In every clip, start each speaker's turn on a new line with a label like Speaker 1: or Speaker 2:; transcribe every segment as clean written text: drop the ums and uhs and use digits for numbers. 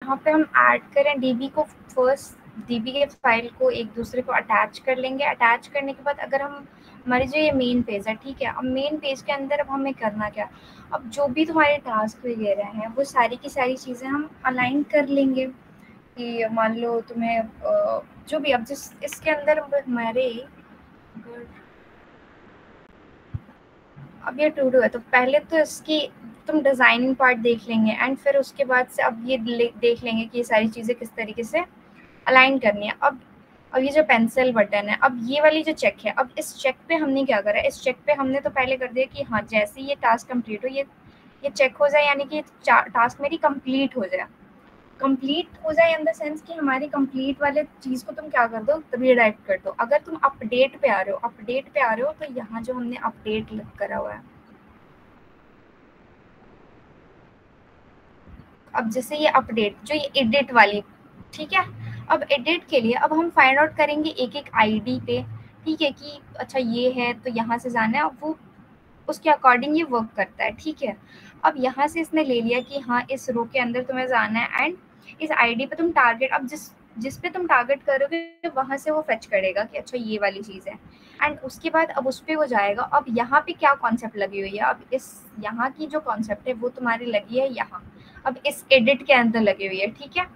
Speaker 1: यहाँ पे हम ऐड करें डीबी को, फर्स्ट डीबी के फाइल को एक दूसरे को अटैच कर लेंगे। अटैच करने के बाद अगर हम हमारी जो ये मेन पेज है, ठीक है, अब मेन पेज के अंदर अब हमें करना क्या, अब जो भी तुम्हारे टास्क वगैरह हैं वो सारी की सारी चीज़ें हम अलाइन कर लेंगे। कि मान लो तुम्हें जो भी अब जिस इसके अंदर हमारे अब ये टू डू है तो पहले तो इसकी तुम डिज़ाइनिंग पार्ट देख लेंगे एंड फिर उसके बाद से अब ये देख लेंगे कि ये सारी चीज़ें किस तरीके से अलाइन करनी है। अब ये जो पेंसिल बटन है, अब ये वाली जो चेक है, अब इस चेक पे हमने क्या करा, इस चेक पे हमने तो पहले कर दिया कि हाँ जैसे ये टास्क कंप्लीट हो, ये चेक हो जाए, यानी कि टास्क मेरी कंप्लीट हो जाए। कंप्लीट हो जाए इन द सेंस कि हमारी कंप्लीट वाले चीज़ को तुम क्या कर दो, रीडायरेक्ट कर दो। अगर तुम अपडेट पे आ रहे हो तो यहाँ जो हमने अपडेट करा हुआ है, अब जैसे ये अपडेट जो ये एडिट वाली, ठीक है, अब एडिट के लिए अब हम फाइंड आउट करेंगे एक एक आईडी पे, ठीक है, कि अच्छा ये है तो यहाँ से जाना है, अब वो उसके अकॉर्डिंग ये वर्क करता है, ठीक है। अब यहाँ से इसने ले लिया कि हाँ इस रो के अंदर तुम्हें जाना है एंड इस आईडी पे तुम टारगेट, अब जिस पे तुम टारगेट करोगे वहां से वो फेच करेगा कि अच्छा ये वाली चीज़ है एंड उसके बाद अब उस पर वो जाएगा। अब यहाँ पे क्या कॉन्सेप्ट लगी हुई है, अब इस यहाँ की जो कॉन्सेप्ट है वो तुम्हारी लगी है यहाँ, अब इस एडिट के अंदर लगी हुई है, ठीक है।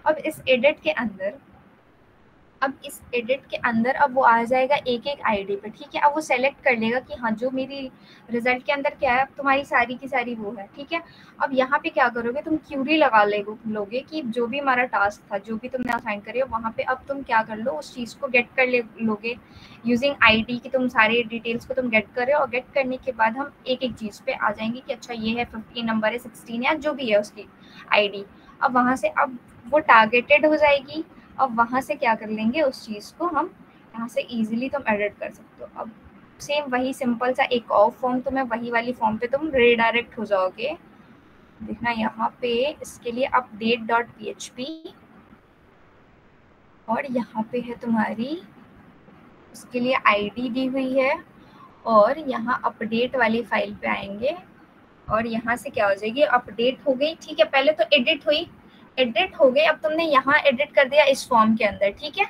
Speaker 1: अब इस एडिट के अंदर अब वो आ जाएगा एक एक आईडी पे, ठीक है। अब वो सेलेक्ट कर लेगा कि हाँ जो मेरी रिजल्ट के अंदर क्या है, अब तुम्हारी सारी की सारी वो है, ठीक है। अब यहाँ पे क्या करोगे, तुम क्यूरी लगा लोगे कि जो भी हमारा टास्क था, जो भी तुमने असाइन करे हो वहाँ पे अब तुम क्या कर लो, उस चीज़ को गेट कर लोगे यूजिंग आईडी की, तुम सारे डिटेल्स को तुम गेट करे और गेट करने के बाद हम एक एक चीज़ पे आ जाएंगे कि अच्छा ये है 15 नंबर है 16 या जो भी है उसकी आईडी। अब वहाँ से अब वो टारगेटेड हो जाएगी। अब वहाँ से क्या कर लेंगे, उस चीज़ को हम यहाँ से इजीली तुम एडिट कर सकते हो। अब सेम वही सिंपल सा एक और फॉर्म, तुम्हें वही वाली फॉर्म पे तुम रीडायरेक्ट हो जाओगे। देखना यहाँ पे इसके लिए update.php और यहाँ पे है तुम्हारी उसके लिए आईडी दी हुई है और यहाँ अपडेट वाली फाइल पे आएंगे और यहाँ से क्या हो जाएगी, अपडेट हो गई, ठीक है। पहले तो एडिट हो गई, अब तुमने यहाँ एडिट कर दिया इस फॉर्म के अंदर, ठीक है,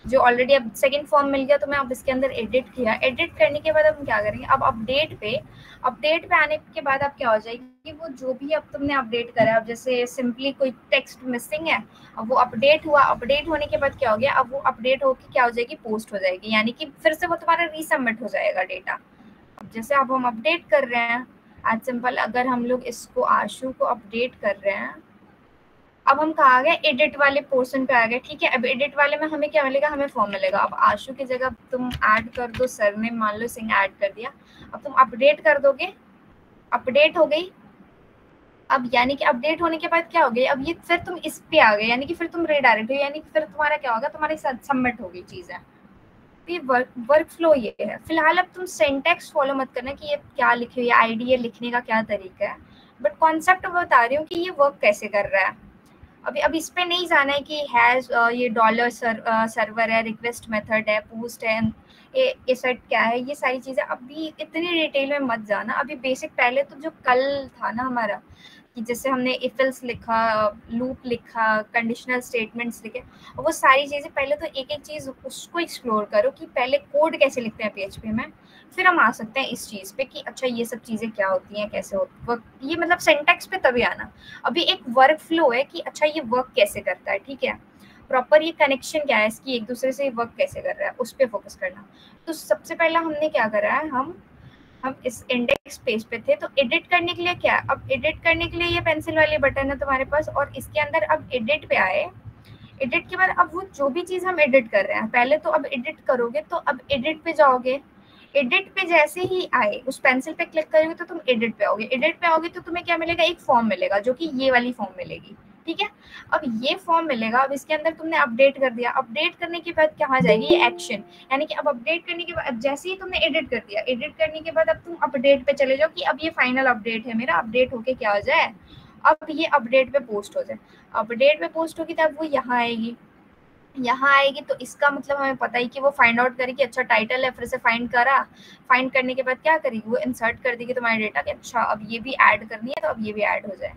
Speaker 1: जो ऑलरेडी अब सेकंड फॉर्म मिल गया तुम्हें, अब इसके अंदर एडिट किया। एडिट करने के बाद अब हम क्या करेंगे, अब अपडेट पे आने के बाद अब क्या हो जाएगी, वो जो भी अब तुमने अपडेट करा, अब जैसे सिंपली कोई टेक्स्ट मिसिंग है, अब वो अपडेट हुआ, अपडेट होने के बाद क्या हो गया, अब वो अपडेट होके क्या हो जाएगी, पोस्ट हो जाएगी, यानी कि फिर से वो तुम्हारा रीसबमिट हो जाएगा डेटा। अब जैसे अब हम अपडेट कर रहे हैं आज सिंपल, अगर हम लोग इसको आशु को अपडेट कर रहे हैं, अब हम कहाँ आ गए, एडिट वाले पोर्शन पे आ गए, ठीक है। अब एडिट वाले में हमें क्या मिलेगा, हमें फॉर्म मिलेगा। अब आशु की जगह तुम ऐड कर दो सरनेम, मान लो सिंह ऐड कर दिया, अब तुम अपडेट कर दोगे, अपडेट हो गई। अब यानी कि अपडेट होने के बाद क्या हो गई, अब ये फिर तुम इस पे आ गए, यानी कि फिर तुम रीडायरेक्ट हो, यानी कि फिर तुम्हारा क्या होगा, तुम्हारे साथ सबमिट हो गई चीजें। तो ये वर्क फ्लो ये है। फिलहाल अब तुम सिंटैक्स फॉलो मत करना कि ये क्या लिखे हुई है, आईडी लिखने का क्या तरीका है, बट कॉन्सेप्ट बता रही हूँ कि ये वर्क कैसे कर रहा है। अब इस पे नहीं जाना है कि हैज ये डॉलर सर्वर है, रिक्वेस्ट मेथड है, पोस्ट है, ये सेट क्या है, ये सारी चीज़ें अभी इतनी डिटेल में मत जाना। अभी बेसिक पहले तो जो कल था ना हमारा, कि जैसे हमने इफ एल्स लिखा, लूप लिखा, कंडीशनल स्टेटमेंट्स लिखे, और वो सारी चीज़ें पहले तो एक एक चीज़ उसको एक्सप्लोर करो कि पहले कोड कैसे लिखते हैं PHP में, फिर हम आ सकते हैं इस चीज़ पे कि अच्छा ये सब चीज़ें क्या होती हैं, कैसे होती, ये मतलब सिंटैक्स पे तभी आना। अभी एक वर्क फ्लो है कि अच्छा ये वर्क कैसे करता है, ठीक है, प्रॉपर ये कनेक्शन क्या है इसकी एक दूसरे से, वर्क कैसे कर रहा है, उस पर फोकस करना। तो सबसे पहला हमने क्या करा है, हम इस इंडेक्स पेज पे थे, तो एडिट करने के लिए क्या, अब एडिट करने के लिए ये पेंसिल वाली बटन है तुम्हारे पास, और इसके अंदर अब एडिट पे आए। एडिट के बाद अब वो जो भी चीज़ हम एडिट कर रहे हैं, पहले तो अब एडिट करोगे तो अब एडिट पे जाओगे, एडिट पे जैसे ही आए उस पेंसिल पे क्लिक करोगे तो तुम एडिट पे आओगे, एडिट पे आओगे तो तुम्हें क्या मिलेगा, एक फॉर्म मिलेगा जो कि ये वाली फॉर्म मिलेगी, ठीक है। अब ये फॉर्म मिलेगा, अब इसके अंदर तुमने अपडेट कर दिया, अपडेट करने के बाद कहाँ जाएगी, ये एक्शन, यानी कि अब अपडेट करने के बाद जैसे ही तुमने एडिट कर दिया, एडिट करने के बाद अब तुम अपडेट पे चले जाओ कि अब ये फाइनल अपडेट है मेरा, अपडेट होके क्या हो जाए, अब ये अपडेट पे पोस्ट हो जाए। अपडेट पे पोस्ट होगी तब वो यहाँ आएगी तो इसका मतलब हमें पता ही कि वो फाइंड आउट करेगी, अच्छा टाइटल है, फिर से फाइंड करा, फाइंड करने के बाद क्या करेगी, वो इंसर्ट कर देगी तुम्हारे डेटा के, अच्छा अब ये भी ऐड करनी है तो अब ये भी ऐड हो जाए,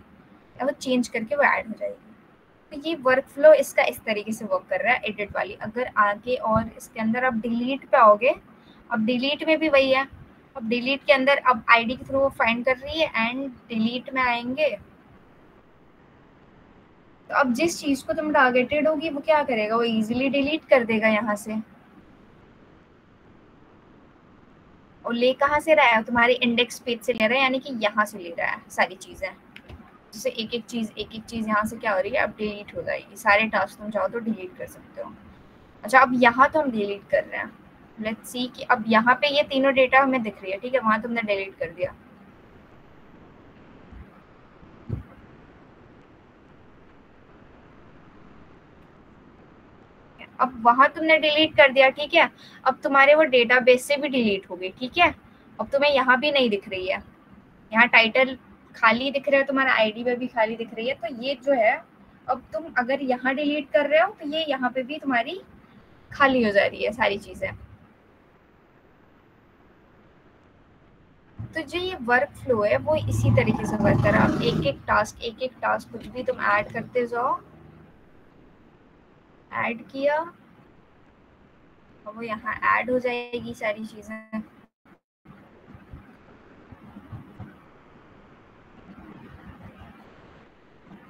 Speaker 1: अब वो चेंज करके वो ऐड हो जाएगी। तो ये वर्क फ्लो इसका इस तरीके से वर्क कर रहा है एडिट वाली। अगर आगे और इसके अंदर आप डिलीट पे आओगे, अब डिलीट में भी वही है। अब डिलीट के अंदर अब आईडी के थ्रू वो फाइंड कर रही है एंड डिलीट में आएंगे तो अब जिस चीज को तुम टारगेटेड होगी वो क्या करेगा, वो इजीली डिलीट कर देगा यहाँ से। और ले कहाँ से रहा है, तुम्हारे इंडेक्स पेज से ले रहा है, यानी कि यहाँ से ले रहा है सारी चीजें। जैसे एक एक चीज यहाँ से क्या हो रही है, अब डिलीट हो जाएगी। सारे टास्क तुम चाहो तो डिलीट कर सकते हो। अच्छा, अब यहाँ तो हम डिलीट कर रहे हैं। लेट्स सी कि अब यहाँ पे ये तीनों डेटा हमें दिख रही है, ठीक है, वहां तुमने डिलीट कर दिया। अब वहां तुमने डिलीट कर दिया, ठीक है। अब तुम्हारे वो डेटाबेस से भी डिलीट हो गई, ठीक है। अब तुम्हें यहाँ भी नहीं दिख रही है, यहाँ टाइटल खाली दिख रहा है, तुम्हारा आईडी पे भी खाली दिख रही है। तो ये जो है, अब तुम अगर यहाँ डिलीट कर रहे हो तो ये यहाँ पे भी तुम्हारी खाली हो जा रही है सारी चीजें। तो जो ये वर्क फ्लो है वो इसी तरीके से वर्क कर रहा है। एक एक टास्क कुछ भी तुम ऐड करते जाओ, ऐड किया और वो यहाँ ऐड हो जाएगी सारी चीजें।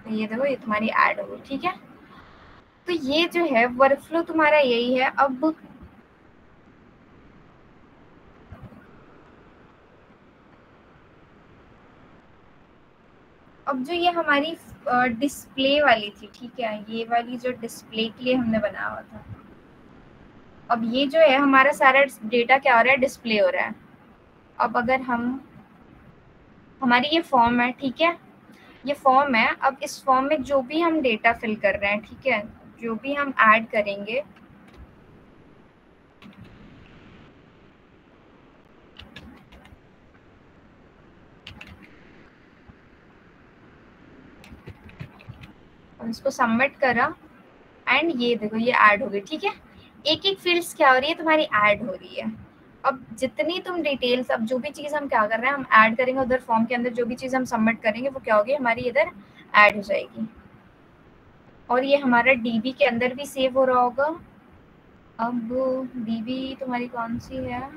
Speaker 1: तो ये देखो, ये तुम्हारी ऐड हो गई, ठीक है। तो ये जो है वर्क फ्लो तुम्हारा यही है। अब जो ये हमारी डिस्प्ले वाली थी, ठीक है, ये वाली जो डिस्प्ले के लिए हमने बनाया हुआ था, अब ये जो है हमारा सारा डेटा क्या हो रहा है, डिस्प्ले हो रहा है। अब अगर हमारी ये फॉर्म है, ठीक है, ये फॉर्म है। अब इस फॉर्म में जो भी हम डेटा फिल कर रहे हैं, ठीक है, जो भी हम ऐड करेंगे, और इसको सबमिट करा एंड ये देखो ये ऐड हो गई, ठीक है। एक एक फील्ड्स क्या हो रही है, तुम्हारी ऐड हो रही है। अब जितनी तुम डिटेल्स, अब जो भी चीज हम क्या कर रहे हैं, हम ऐड करेंगे उधर फॉर्म के अंदर, जो भी चीज हम सबमिट करेंगे वो क्या होगी, हमारी इधर ऐड हो जाएगी। और ये हमारा डीबी के अंदर भी सेव हो रहा होगा। अब डीबी तुम्हारी कौन सी है,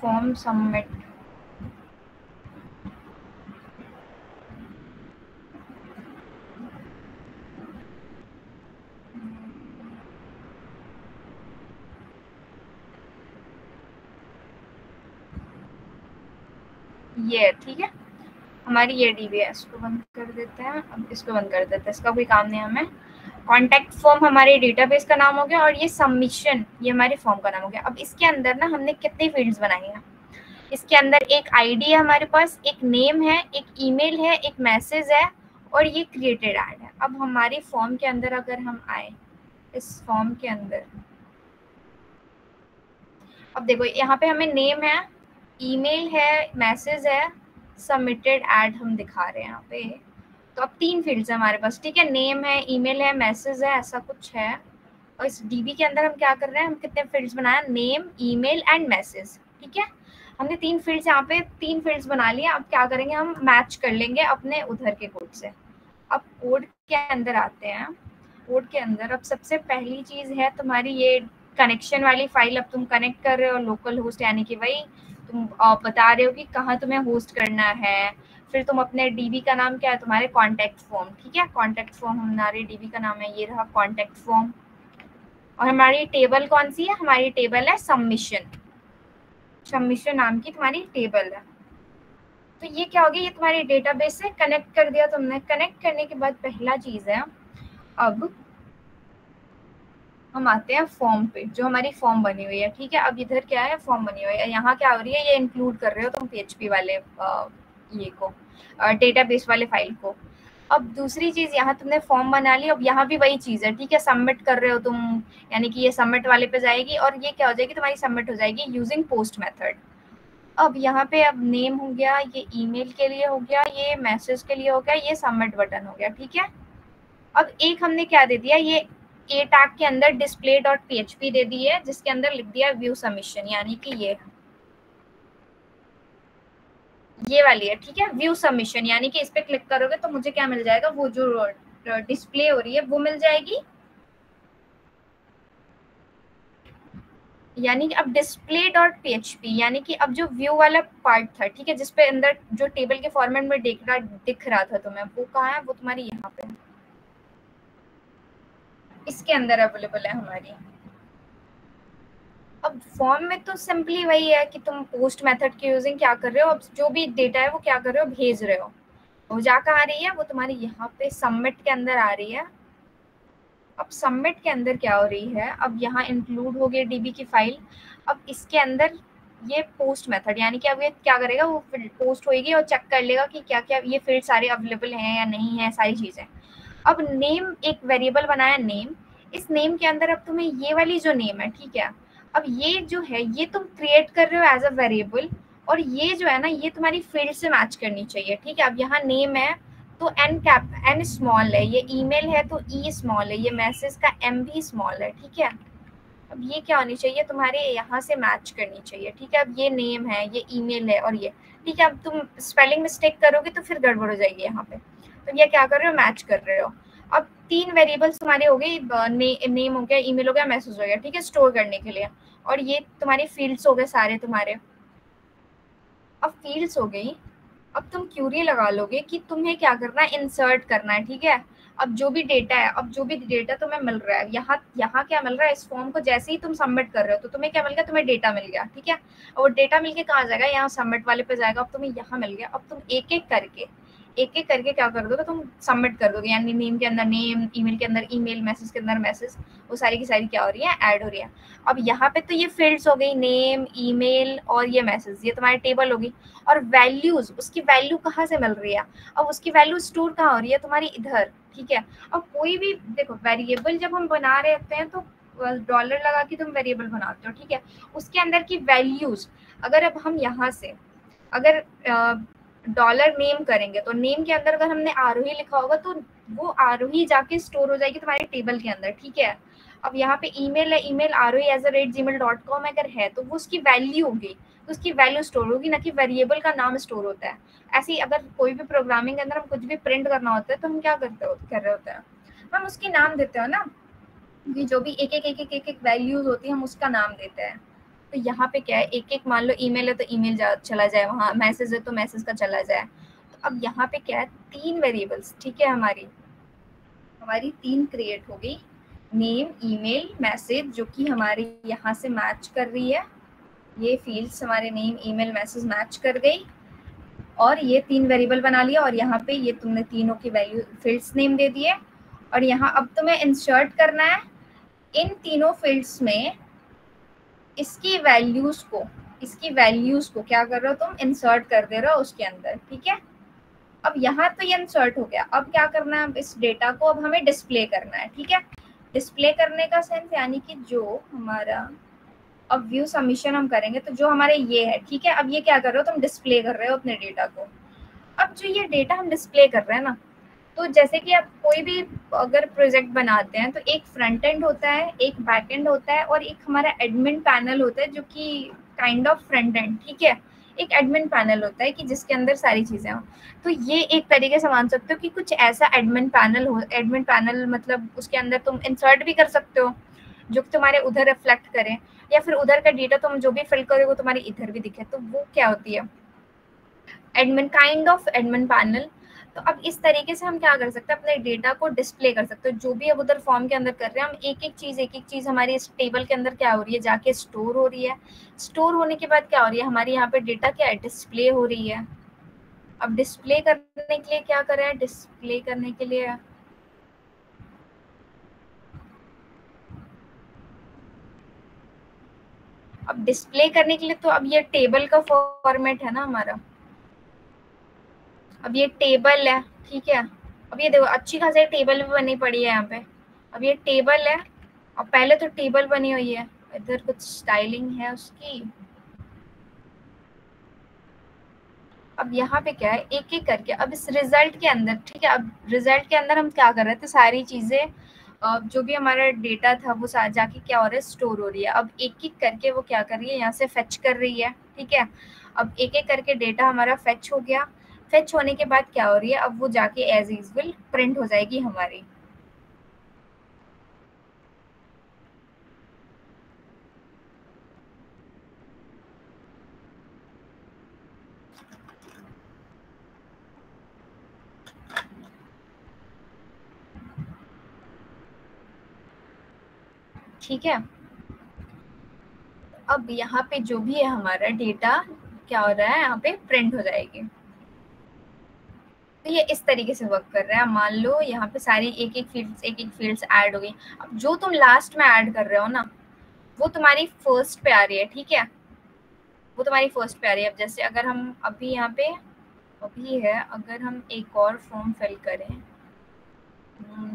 Speaker 1: फॉर्म सबमिट, ये ठीक है, हमारी ये डीबी है। इसको बंद कर देते हैं, अब इसको बंद कर देते हैं, इसका कोई काम नहीं है हमें। कॉन्टैक्ट फॉर्म हमारे डेटाबेस का नाम हो गया और ये सबमिशन ये हमारे फॉर्म का नाम हो गया। अब इसके अंदर ना हमने कितनी फील्ड्स बनाई हैं, इसके अंदर एक आईडी है हमारे पास, एक नेम है, एक ईमेल है, एक मैसेज है और ये क्रिएटेड ऐड है। अब हमारी फॉर्म के अंदर अगर हम आए, इस फॉर्म के अंदर अब देखो यहाँ पे हमें नेम है, ईमेल है, मैसेज है, सबमिटेड ऐड हम दिखा रहे हैं यहाँ पे। तो अब 3 फील्ड्स है हमारे पास, ठीक है, नेम है, ईमेल है, मैसेज है, ऐसा कुछ है। और इस डीबी के अंदर हम क्या कर रहे हैं, हम कितने फील्ड्स बनाया, नेम, ईमेल एंड मैसेज, ठीक है। हमने 3 फील्ड्स यहाँ पे 3 फील्ड्स बना लिए। अब क्या करेंगे, हम मैच कर लेंगे अपने उधर के कोड से। अब कोड के अंदर आते हैं। कोड के अंदर अब सबसे पहली चीज है तुम्हारी ये कनेक्शन वाली फाइल। अब तुम कनेक्ट कर रहे हो लोकल होस्ट, यानी कि वही तुम बता रहे हो कि कहाँ तुम्हें होस्ट करना है। फिर तुम अपने डीबी का नाम क्या है, तुम्हारे कॉन्टैक्ट फॉर्म, ठीक है, कॉन्टैक्ट फॉर्म हमारे डीबी का नाम है, ये रहा कॉन्टैक्ट फॉर्म। और हमारी टेबल कौन सी है, हमारी टेबल है सबमिशन, सबमिशन नाम की तुम्हारी टेबल है। तो ये क्या होगी, ये तुम्हारी डेटाबेस से कनेक्ट कर दिया तुमने। कनेक्ट करने के बाद पहला चीज है, अब हम आते हैं फॉर्म पे, जो हमारी फॉर्म बनी हुई है, ठीक है। अब इधर क्या है, फॉर्म बनी हुई है, यहाँ क्या हो रही है, ये इंक्लूड कर रहे हो तुम पीएचपी वाले ये को, डेटाबेस वाले फाइल को। अब दूसरी चीज, यहाँ तुमने फॉर्म बना ली, अब यहाँ भी वही चीज है, ठीक है, सबमिट कर रहे हो तुम, यानी कि ये सबमिट वाले पे जाएगी और ये क्या हो जाएगी, तुम्हारी सबमिट हो जाएगी यूजिंग पोस्ट मेथड। अब यहाँ पे अब नेम हो गया, ये ईमेल के लिए हो गया, ये मैसेज के लिए हो गया, ये सबमिट बटन हो गया, ठीक है। अब एक हमने क्या दे दिया, ये ए टैग के अंदर डिस्प्ले डॉट पीएचपी दे दी है, जिसके अंदर लिख दिया व्यू सबमिशन, यानी कि ये ये वाली है, ठीक है, व्यू सबमिशन, यानी कि इस पे क्लिक करोगे तो मुझे क्या मिल जाएगा, वो जो डिस्प्ले हो रही है वो मिल जाएगी। यानी कि अब डिस्प्ले डॉट पीएचपी, यानी कि अब जो व्यू वाला पार्ट था, ठीक है, जिसपे अंदर जो टेबल के फॉर्मेट में दिख रहा था तुम्हें, वो कहाँ है, वो तुम्हारी यहाँ पे इसके अंदर अवेलेबल है हमारी। अब फॉर्म में तो सिंपली वही है कि तुम पोस्ट मेथड के यूजिंग क्या कर रहे हो, अब जो भी डेटा है वो क्या कर रहे हो, भेज रहे हो। वो जाकर आ रही है, वो तुम्हारी यहाँ पे सबमिट के अंदर आ रही है। अब सबमिट के अंदर क्या हो रही है, अब यहाँ इंक्लूड हो गई डीबी की फाइल। अब इसके अंदर ये पोस्ट मेथड, यानी कि अब ये क्या करेगा, वो पोस्ट होएगी और चेक कर लेगा कि क्या क्या ये फील्ड सारे अवेलेबल हैं या नहीं है, सारी चीजें। अब नेम एक वेरिएबल बनाया नेम, इस नेम के अंदर अब तुम्हें ये वाली जो नेम है, ठीक है, अब ये जो है ये तुम क्रिएट कर रहे हो एज अ वेरिएबल, और ये जो है ना ये तुम्हारी फील्ड से मैच करनी चाहिए, ठीक है। अब यहाँ नेम है तो एन स्मॉल है, ये ईमेल है तो ई स्मॉल है, ये मैसेज का एम भी स्मॉल है, ठीक है। अब ये क्या होनी चाहिए, तुम्हारे यहाँ से मैच करनी चाहिए, ठीक है। अब ये नेम है, ये ईमेल है और ये, ठीक है। अब तुम स्पेलिंग मिस्टेक करोगे तो फिर गड़बड़ हो जाएगी यहाँ पे। तो ये क्या कर रहे हो, मैच कर रहे हो। अब 3 वेरिएबल्स तुम्हारे हो गए, नेम हो गया, ईमेल हो गया, मैसेज हो गया, ठीक है, स्टोर करने के लिए। और ये तुम्हारी फील्ड्स हो गए सारे तुम्हारे। अब फील्ड्स हो गई, अब तुम क्यूरी लगा लोगे कि तुम्हें क्या करना है, इंसर्ट करना है, ठीक है। अब जो भी डेटा है, अब जो भी डेटा तुम्हें मिल रहा है, यहाँ यहाँ क्या मिल रहा है, इस फॉर्म को जैसे ही तुम सबमिट कर रहे हो तो तुम्हें क्या मिल गया, तुम्हें डेटा मिल गया, ठीक है। और वो डेटा मिलके कहाँ जाएगा, यहाँ सबमिट वाले पे जाएगा। अब तुम्हें यहाँ मिल गया, अब तुम एक एक करके क्या कर दोगे, तुम सबमिट कर दोगे, यानी नेम के अंदर नेम, ईमेल के अंदर ईमेल, मैसेज के अंदर मैसेज, वो सारी की सारी क्या हो रही है, ऐड हो रही है। अब यहाँ पे तो ये फील्ड्स हो गई, नेम, ईमेल और ये मैसेज, ये तुम्हारी टेबल होगी। और वैल्यूज, उसकी वैल्यू कहाँ से मिल रही है, अब उसकी वैल्यू स्टोर कहाँ हो रही है, तुम्हारी इधर, ठीक है। अब कोई भी देखो वेरिएबल जब हम बना रहे होते हैं तो डॉलर लगा के तुम वेरिएबल बनाते हो, ठीक है। उसके अंदर की वैल्यूज अगर अब हम यहाँ से अगर डॉलर नेम करेंगे तो नेम के अंदर अगर हमने आरोही लिखा होगा तो वो आरोही जाके स्टोर हो जाएगी तुम्हारी टेबल के अंदर, ठीक है। अब यहाँ पे ईमेल है, ईमेल arohi@gmail.com अगर है तो वो उसकी वैल्यू होगी, तो उसकी वैल्यू स्टोर होगी, ना कि वेरिएबल का नाम स्टोर होता है। ऐसे ही अगर कोई भी प्रोग्रामिंग के अंदर हम कुछ भी प्रिंट करना होता है तो हम क्या कर रहे होते हैं, हम उसकी नाम देते हो ना, कि जो भी एक एक वैल्यूज होती है हम उसका नाम देते हैं। तो यहाँ पे क्या है, एक एक मान लो ईमेल है तो ईमेल चला जाए वहाँ, मैसेज है तो मैसेज का चला जाए। तो अब यहाँ पे क्या है, 3 वेरिएबल्स, ठीक है, हमारी हमारी 3 क्रिएट हो गई, नेम, ईमेल, मैसेज, जो कि हमारी यहाँ से मैच कर रही है। ये फील्ड्स हमारे नेम, ईमेल, मैसेज मैच कर गई और ये 3 वेरिएबल बना लिया। और यहाँ पे ये तुमने तीनों की वैल्यू फील्ड्स नेम दे दिए। और यहाँ अब तुम्हें इंसर्ट करना है इन तीनों फील्ड्स में इसकी वैल्यूज को क्या कर रहे हो तुम, इंसर्ट कर दे रहे हो उसके अंदर, ठीक है। अब यहाँ तो ये इंसर्ट हो गया, अब क्या करना है, इस डेटा को अब हमें डिस्प्ले करना है, ठीक है। डिस्प्ले करने का सेंस यानी कि जो हमारा अब व्यू सबमिशन हम करेंगे तो जो हमारे ये है, ठीक है। अब ये क्या कर रहे हो तुम, डिस्प्ले कर रहे हो अपने डेटा को। अब जो ये डेटा हम डिस्प्ले कर रहे हैं ना, तो जैसे कि आप कोई भी अगर प्रोजेक्ट बनाते हैं तो एक फ्रंट एंड होता है, एक बैक एंड होता है और एक हमारा एडमिन पैनल होता है जो कि काइंड ऑफ फ्रंट एंड, ठीक है। एक एडमिन पैनल होता है कि जिसके अंदर सारी चीजें हो। तो ये एक तरीके से मान सकते हो कि कुछ ऐसा एडमिन पैनल हो, एडमिन पैनल मतलब उसके अंदर तुम इंसर्ट भी कर सकते हो जो तुम्हारे उधर रिफ्लेक्ट करे, या फिर उधर का डेटा तुम जो भी फिल करोगे वो तुम्हारे इधर भी दिखे, तो वो क्या होती है, admin, kind of admin panel. तो अब इस तरीके से हम क्या कर सकते हैं, अपने डेटा को डिस्प्ले कर सकते हैं। जो भी अब उधर फॉर्म के अंदर कर रहे हैं हम, एक एक चीज हमारी इस टेबल के अंदर क्या हो रही है, जाके स्टोर हो रही है। स्टोर होने के बाद क्या हो रही है, हमारी यहाँ पे डेटा क्या है, डिस्प्ले हो रही है। अब डिस्प्ले करने के लिए क्या करें, डिस्प्ले करने के लिए अब डिस्प्ले करने के लिए तो अब ये टेबल का फॉर्मेट है ना हमारा, अब ये टेबल है, ठीक है। अब ये देखो अच्छी खासी टेबल भी बनी पड़ी है यहाँ पे। अब ये टेबल है और पहले तो टेबल बनी हुई है, इधर कुछ स्टाइलिंग है उसकी। अब यहाँ पे क्या है, एक एक करके अब इस रिजल्ट के अंदर, ठीक है, अब रिजल्ट के अंदर हम क्या कर रहे थे, सारी चीजें जो भी हमारा डेटा था वो जाके क्या हो रहा है, स्टोर हो रही है। अब एक एक करके वो क्या कर रही है, यहाँ से फेच कर रही है, ठीक है। अब एक एक करके डेटा हमारा फेच हो गया। फेच होने के बाद क्या हो रही है, अब वो जाके एज यूजुअल प्रिंट हो जाएगी हमारी। ठीक है, अब यहाँ पे जो भी है हमारा डेटा क्या हो रहा है, यहाँ पे प्रिंट हो जाएगी। तो ये इस तरीके से वर्क कर रहा है। मान लो यहाँ पे सारी एक एक फील्ड्स ऐड हो गई। अब जो तुम लास्ट में ऐड कर रहे हो ना, वो तुम्हारी फर्स्ट पे आ रही है। ठीक है, वो तुम्हारी फर्स्ट पे आ रही है। अब जैसे अगर हम अभी यहाँ पे अभी है, अगर हम एक और फॉर्म फिल करें,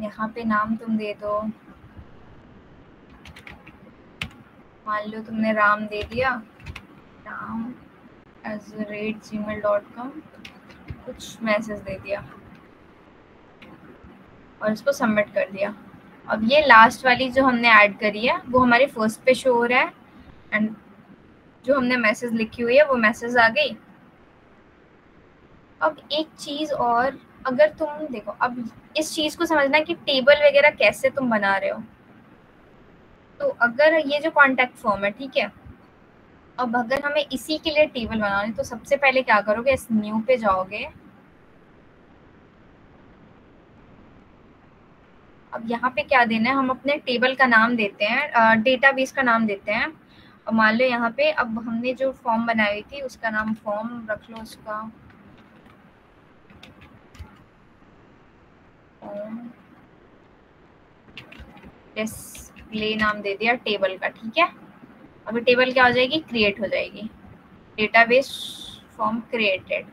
Speaker 1: यहाँ पे नाम तुम दे दो, मान लो तुमने राम दे दिया, ram@gmail.com, कुछ मैसेज दे दिया और इसको सबमिट कर दिया। अब ये लास्ट वाली जो हमने ऐड करी है वो हमारे फर्स्ट पे शो हो रहा है, एंड जो हमने मैसेज लिखी हुई है वो मैसेज आ गई। अब एक चीज और, अगर तुम देखो, अब इस चीज को समझना कि टेबल वगैरह कैसे तुम बना रहे हो। तो अगर ये जो कॉन्टैक्ट फॉर्म है, ठीक है, अब अगर हमें इसी के लिए टेबल बनाना है तो सबसे पहले क्या करोगे, इस न्यू पे जाओगे। अब यहाँ पे क्या देना है, हम अपने टेबल का नाम देते हैं, डेटाबेस का नाम देते हैं। और मान लो यहाँ पे अब हमने जो फॉर्म बनाई थी उसका नाम फॉर्म रख लो, उसका डिस्प्ले नाम दे दिया टेबल का। ठीक है, अभी टेबल क्या हो जाएगी, क्रिएट हो जाएगी, डेटाबेस फॉर्म क्रिएटेड।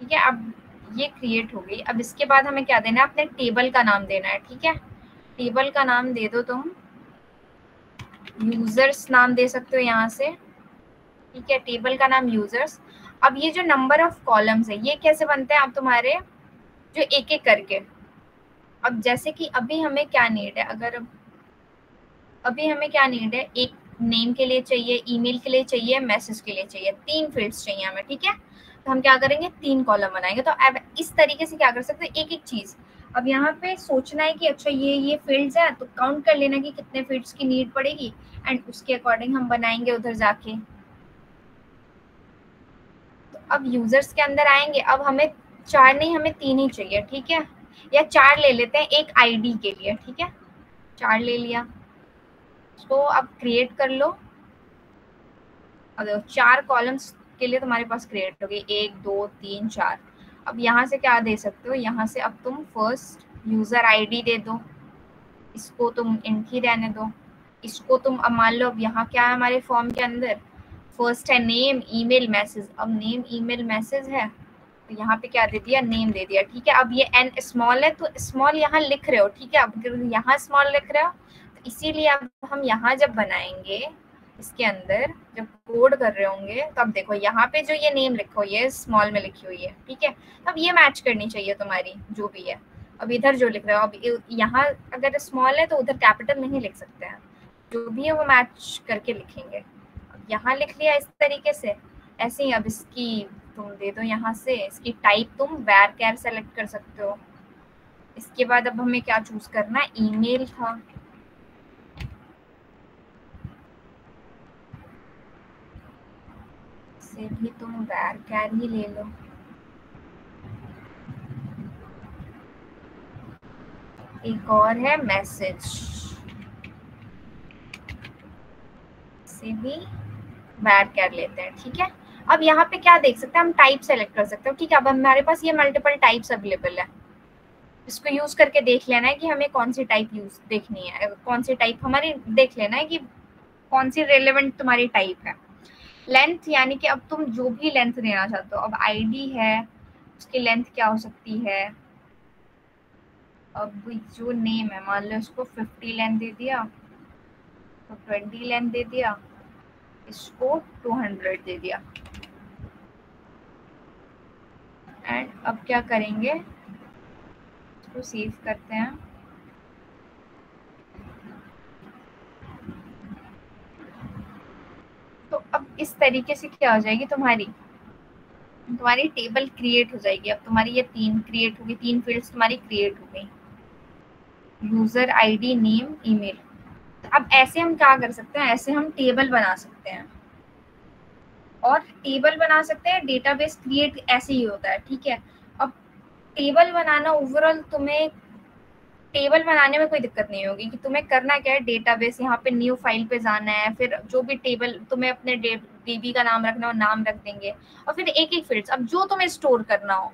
Speaker 1: ठीक है, अब ये क्रिएट हो गई। अब इसके बाद हमें क्या देना है, अपने टेबल का नाम देना है। ठीक है, टेबल का नाम दे दो तुम, यूजर्स नाम दे सकते हो यहाँ से। ठीक है, टेबल का नाम यूजर्स। अब ये जो नंबर ऑफ कॉलम्स है ये कैसे बनते हैं, अब तुम्हारे जो एक एक करके, अब जैसे कि अभी हमें क्या नीड है, अगर अभी हमें क्या नीड है, एक नेम के लिए चाहिए, ईमेल के लिए चाहिए, मैसेज के लिए चाहिए, 3 फील्ड्स चाहिए हमें। ठीक है, तो हम क्या करेंगे, 3 कॉलम बनाएंगे। तो अब इस तरीके से क्या कर सकते हैं, एक एक चीज। अब यहाँ पे सोचना है कि अच्छा ये फील्ड्स है, तो काउंट कर लेना कि कितने फील्ड्स की नीड पड़ेगी, एंड उसके अकॉर्डिंग हम बनाएंगे उधर जाके। तो अब यूजर्स के अंदर आएंगे, अब हमें 4 नहीं, हमें 3 ही चाहिए। ठीक है, या 4 ले लेते हैं एक आईडी के लिए। ठीक है, 4 ले लिया, इसको अब क्रिएट कर लो। अब देखो 4 कॉलम्स के लिए तुम्हारे पास क्रिएट हो गई, 1 2 3 4। अब यहाँ से क्या दे सकते हो, यहाँ से अब तुम फर्स्ट यूजर आईडी दे दो, इसको तुम इंट ही रहने दो। इसको तुम अब मान लो, अब यहाँ क्या है हमारे फॉर्म के अंदर, फर्स्ट है नेम ईमेल मैसेज। अब नेम ईमेल मैसेज है तो यहाँ पे क्या दे दिया, नेम दे दिया। ठीक है, अब ये एन स्मॉल है तो स्मॉल यहाँ लिख रहे हो। ठीक है, अब यहाँ स्मॉल लिख रहे हो तो इसीलिए अब हम यहाँ जब बनाएंगे, इसके अंदर जब कोड कर रहे होंगे, तो अब देखो यहाँ पे जो ये नेम लिखो ये स्मॉल में लिखी हुई है। ठीक है, अब ये मैच करनी चाहिए तुम्हारी जो भी है। अब इधर जो लिख रहे हो, अब यहाँ अगर स्मॉल है तो उधर कैपिटल नहीं लिख सकते हैं, जो भी है वो मैच करके लिखेंगे। अब यहाँ लिख लिया इस तरीके से, ऐसे ही। अब इसकी तुम दे दो यहाँ से, इसकी टाइप तुम varchar सेलेक्ट कर सकते हो। इसके बाद अब हमें क्या चूज करना है, ईमेल था, से भी तुम varchar ही ले लो। एक और है मैसेज, से भी varchar लेते हैं। ठीक है, अब यहाँ पे क्या देख सकते हैं, हम टाइप सेलेक्ट कर सकते हो। ठीक है, अब हमारे पास ये मल्टीपल टाइप्स अवेलेबल है, इसको यूज करके देख लेना है कि हमें कौन सी टाइप यूज देखनी है, कौन सी टाइप हमारी देख लेना है कि कौन सी रेलेवेंट तुम्हारी टाइप है। लेंथ, यानी कि अब तुम जो भी लेंथ देना चाहते हो, अब आईडी है उसकी लेंथ क्या हो सकती है। अब जो नेम है, मान लो इसको 50 लेंथ दे दिया, तो 20 लेंथ दे दिया, इसको 200 दे दिया। एंड अब क्या करेंगे, इसको सेव करते हैं। तो अब इस तरीके से क्या हो जाएगी, तुम्हारी टेबल क्रिएट हो जाएगी। अब तुम्हारी ये 3 क्रिएट होगी, 3 फील्ड्स तुम्हारी क्रिएट हो गई, यूजर आईडी, नेम, ईमेल। अब ऐसे हम क्या कर सकते हैं, ऐसे हम टेबल बना सकते हैं, और टेबल बना सकते हैं, डेटाबेस क्रिएट ऐसे ही होता है, ठीक है। अब टेबल बनाना, ओवरऑल तुम्हें टेबल बनाने में कोई दिक्कत नहीं होगी कि तुम्हें करना क्या है, डेटाबेस, यहाँ पे न्यू फाइल पे जाना है, फिर जो भी टेबल तुम्हें अपने डीबी का नाम रखना हो नाम रख देंगे, और फिर एक एक फील्ड्स, अब जो तुम्हें स्टोर करना हो।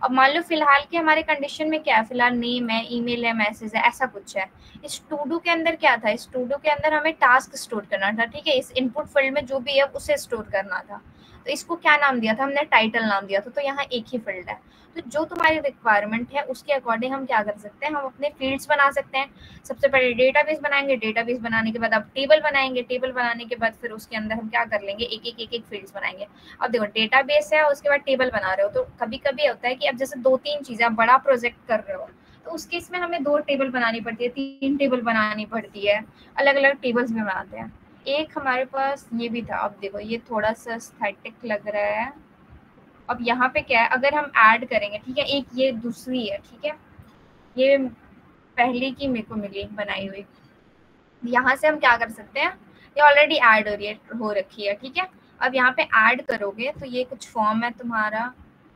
Speaker 1: अब मान लो फिलहाल के हमारे कंडीशन में क्या है, फिलहाल नेम है, ईमेल है, मैसेज है, ऐसा कुछ है। इस टू डू के अंदर क्या था, इस टू डू के अंदर हमें टास्क स्टोर करना था, ठीक है। इस इनपुट फील्ड में जो भी है उसे स्टोर करना था, तो इसको क्या नाम दिया था हमने, टाइटल नाम दिया था, तो यहाँ एक ही फील्ड है। तो जो तुम्हारी रिक्वायरमेंट है उसके अकॉर्डिंग हम क्या कर सकते हैं, हम अपने फील्ड्स बना सकते हैं। सबसे पहले डेटाबेस बनाएंगे, डेटाबेस बनाने के बाद अब टेबल बनाएंगे, टेबल बनाने के बाद फिर उसके अंदर हम क्या कर लेंगे, एक एक फील्ड्स बनाएंगे। अब देखो डेटाबेस है, उसके बाद टेबल बना रहे हो, तो कभी कभी होता है कि अब जैसे 2-3 चीजें, आप बड़ा प्रोजेक्ट कर रहे हो, तो उस केस में हमें 2 टेबल बनानी पड़ती है, 3 टेबल बनानी पड़ती है, अलग अलग टेबल्स में बनाते हैं। एक हमारे पास ये भी था, अब देखो ये थोड़ा सा स्थेटिक लग रहा है। अब यहाँ पे क्या है, अगर हम ऐड करेंगे, ठीक है, एक ये दूसरी है, ठीक है, ये पहले की मेरे को मिली बनाई हुई, यहाँ से हम क्या कर सकते हैं, ये ऑलरेडी ऐड हो रखी है, ठीक है। अब यहाँ पे ऐड करोगे तो ये कुछ फॉर्म है तुम्हारा।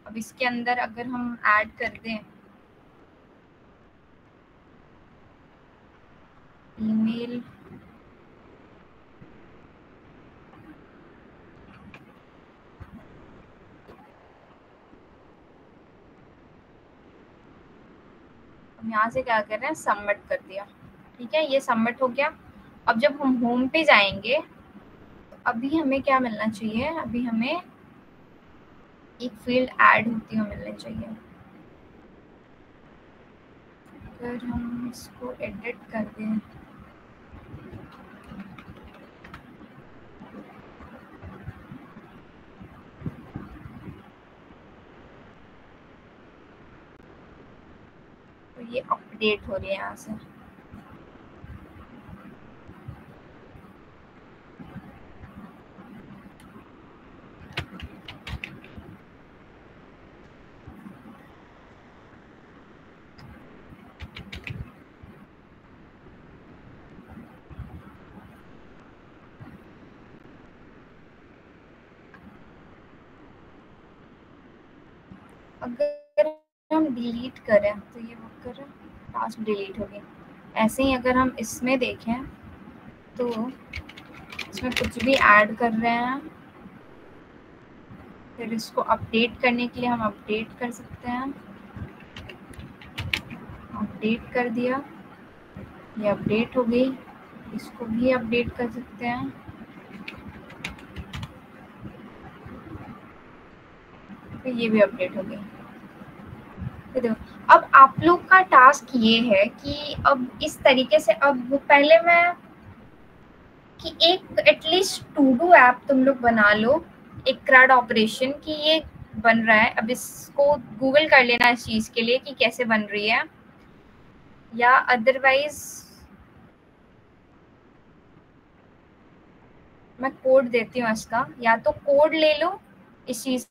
Speaker 1: अब इसके अंदर अगर हम ऐड कर दें ईमेल, हम यहाँ से क्या कर रहे हैं, सबमिट कर दिया, ठीक है, ये सबमिट हो गया। अब जब हम होम पे जाएंगे तो अभी हमें क्या मिलना चाहिए, अभी हमें एक फील्ड ऐड होती हुई मिलनी चाहिए। अगर हम इसको एडिट कर दें, तो ये अपडेट हो रही है यहाँ से। अगर हम डिलीट करें तो ये वो करें, टास्क डिलीट हो गई। ऐसे ही अगर हम इसमें देखें तो इसमें कुछ भी ऐड कर रहे हैं, फिर इसको अपडेट करने के लिए हम अपडेट कर सकते हैं, अपडेट कर दिया, ये अपडेट हो गई, इसको भी अपडेट कर सकते हैं, फिर ये भी अपडेट हो गई। तो देखो अब आप लोग का टास्क ये है कि अब इस तरीके से, अब पहले मैं कि एक एटलीस्ट टू डू ऐप तुम लोग बना लो, एक क्रड ऑपरेशन की ये बन रहा है। अब इसको गूगल कर लेना इस चीज के लिए कि कैसे बन रही है, या अदरवाइज मैं कोड देती हूँ इसका, या तो कोड ले लो इस चीज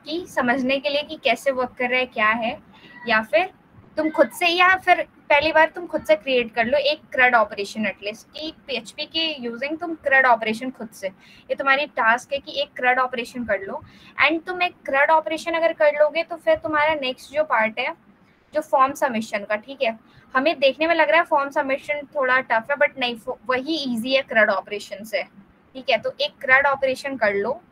Speaker 1: की समझने के लिए कि कैसे वर्क कर रहा है क्या है, या फिर तुम खुद से, या फिर पहली बार तुम खुद से क्रिएट कर लो एक क्रड ऑपरेशन, एटलीस्ट कि पीएचपी के यूजिंग तुम क्रड ऑपरेशन खुद से, ये तुम्हारी टास्क है कि एक क्रड ऑपरेशन कर लो। एंड तुम एक क्रड ऑपरेशन अगर कर लोगे तो फिर तुम्हारा नेक्स्ट जो पार्ट है, जो फॉर्म सबमिशन का, ठीक है, हमें देखने में लग रहा है फॉर्म सबमिशन थोड़ा टफ है, बट नहीं, वही ईजी है क्रड ऑपरेशन से, ठीक है। तो एक क्रड ऑपरेशन कर लो,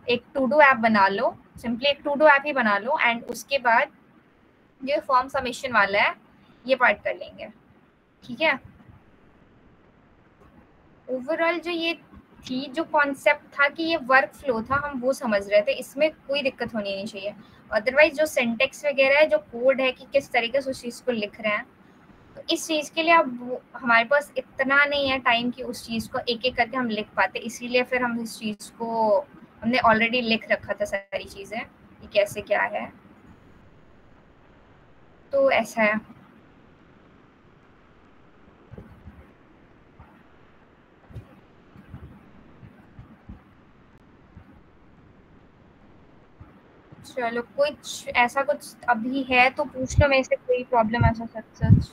Speaker 1: एक टू डू ऐप बना लो, सिंपली एक टू डू ऐप ही बना लो, एंड उसके बाद जो फॉर्म सबमिशन वाला है ये पार्ट कर लेंगे, ठीक है। ओवरऑल जो ये थी, जो कॉन्सेप्ट था कि ये वर्क फ्लो था, हम वो समझ रहे थे, इसमें कोई दिक्कत होनी नहीं चाहिए। अदरवाइज जो सिंटेक्स वगैरह है, जो कोड है कि किस तरीके से उस चीज़ को लिख रहे हैं, तो इस चीज़ के लिए अब हमारे पास इतना नहीं है टाइम कि उस चीज़ को एक एक करके हम लिख पाते, इसीलिए फिर हम इस चीज़ को हमने ऑलरेडी लिख रखा था सारी चीज़ें कि कैसे क्या है, तो ऐसा है। चलो कुछ ऐसा कुछ अभी है तो पूछ लो मेरे से, कोई प्रॉब्लम ऐसा सच सच।